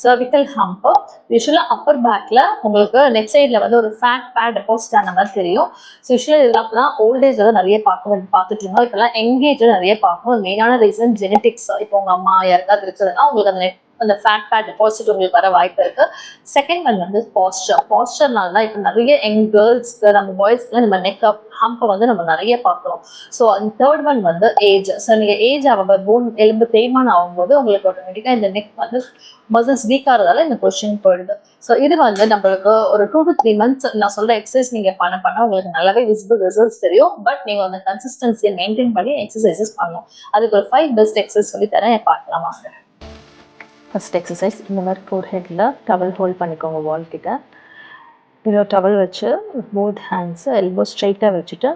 Cervical hump. யூஸ்வலாக அப்பர் பேக்கில் உங்களுக்கு நெக் சைடில் வந்து ஒரு ஃபேட் பேட் டெபாசிட் ஆன மாதிரி தெரியும். ஸோ யூஸ்வலாக இதெல்லாம் ஓல்டேஜ் வந்து நிறைய பார்த்துட்டு இருந்தோம். இப்போலாம் எங்கேஜ் நிறைய பார்க்கணும். மெயினான ரீசன் ஜெனட்டிக்ஸ். இப்போ உங்கள் அம்மா யாருக்காவது இருக்குதுன்னா உங்களுக்கு அந்த ஃபேட் பேட் டெபாசிட் உங்களுக்கு வர வாய்ப்பு இருக்கு. செகண்ட் ஒன் வந்து பாஸ்டர்னால தான் இப்போ நிறைய யங் கேர்ள்ஸ்க்கு நம்ம பாய்ஸ்க்கு நம்ம நெக் ஹம்பை வந்து நம்ம நிறைய பார்க்குறோம். ஸோ அந்த தேர்ட் ஒன் வந்து ஏஜ். ஸோ நீங்கள் ஏஜ் ஆகும்போது போன் எலும்பு தேய்மானம் ஆகும்போது உங்களுக்கு ஆட்டோமேட்டிக்காக இந்த நெக் வந்து மசில்ஸ் வீக் ஆகிறதால இந்த கொஸ்டின் போயிடுது. ஸோ இது வந்து நம்மளுக்கு ஒரு 2 to 3 months நான் சொல்ற எக்ஸசைஸ் நீங்க பண்ண உங்களுக்கு நல்லாவே விசிபிள் ரிசல்ட்ஸ் தெரியும். பட் நீங்க அந்த கன்சிஸ்டன்சியை மெயின்டைன் பண்ணி எக்ஸசைசஸ் பண்ணணும். அதுக்கு ஒரு 5 பெஸ்ட் எக்ஸசைஸ் சொல்லி தரேன், பார்க்கலாமா? ஃபர்ஸ்ட் எக்ஸசைஸ் இந்த மாதிரி ஃபோர் ஹெட்டில் டவல் ஹோல்ட் பண்ணிக்கோங்க வால் கிட்ட. இன்னொரு டவல் வச்சு போத் ஹேண்ட்ஸை எல்போ ஸ்ட்ரைட்டாக வச்சுட்டு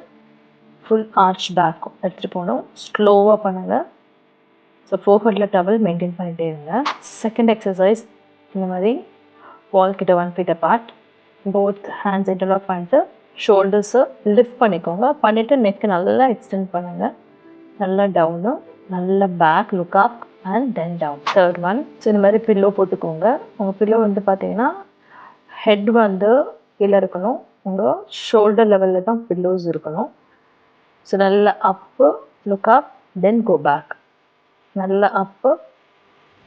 ஃபுல் ஆர்ச் பேக் எடுத்துகிட்டு போகணும். ஸ்லோவாக பண்ணுங்கள். ஸோ ஃபோர் ஹெட்டில் டவல் மெயின்டைன் பண்ணிகிட்டே இருங்க. செகண்ட் எக்ஸசைஸ் இந்த மாதிரி வால் கிட்ட 1 feet apart, both hands interlock பண்ணிட்டு ஷோல்டர்ஸை லிஃப்ட் பண்ணிக்கோங்க. பண்ணிவிட்டு நெக்கு நல்லா எக்ஸ்டெண்ட் பண்ணுங்கள். நல்லா டவுனு, நல்லா back look up and then down. Third one. So இந்த மாதிரி பில்லோ போட்டுக்கோங்க. உங்கள் பில்லோ வந்து பார்த்தீங்கன்னா ஹெட் வந்து கீழே இருக்கணும். உங்கள் ஷோல்டர் லெவலில் தான் பில்லோஸ் இருக்கணும். ஸோ நல்லா அப்பு, லுக் அப், தென் கோ பேக். நல்லா அப்பு,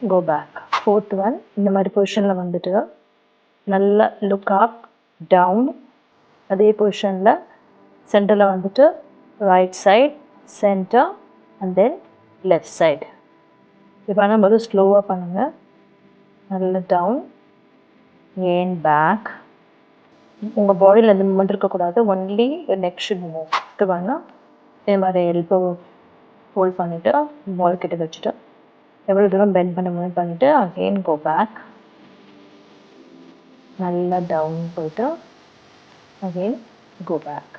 கோ பேக். Fourth one. இந்த மாதிரி பொசிஷனில் வந்துட்டு நல்லா லுக் அப், டவுன். அதே பொசிஷனில் சென்டரில் வந்துட்டு right side, centre and then left side. இது பண்ணும்போது ஸ்லோவாக பண்ணுங்கள். நல்ல டவுன், ஏன் பேக். உங்கள் பாடியில் எந்த மூமெண்ட் இருக்கக்கூடாது. Only neck should move. இது பண்ணால் இதே மாதிரி எல்போ ஹோல்ட் பண்ணிவிட்டு பால் கிட்ட வச்சுட்டு எவ்வளோ தூரம் பெண்ட் பண்ண மூவ் பண்ணிவிட்டு அகெயின் கோ பேக். நல்லா டவுன் போயிட்டு அகெயின் கோ பேக்.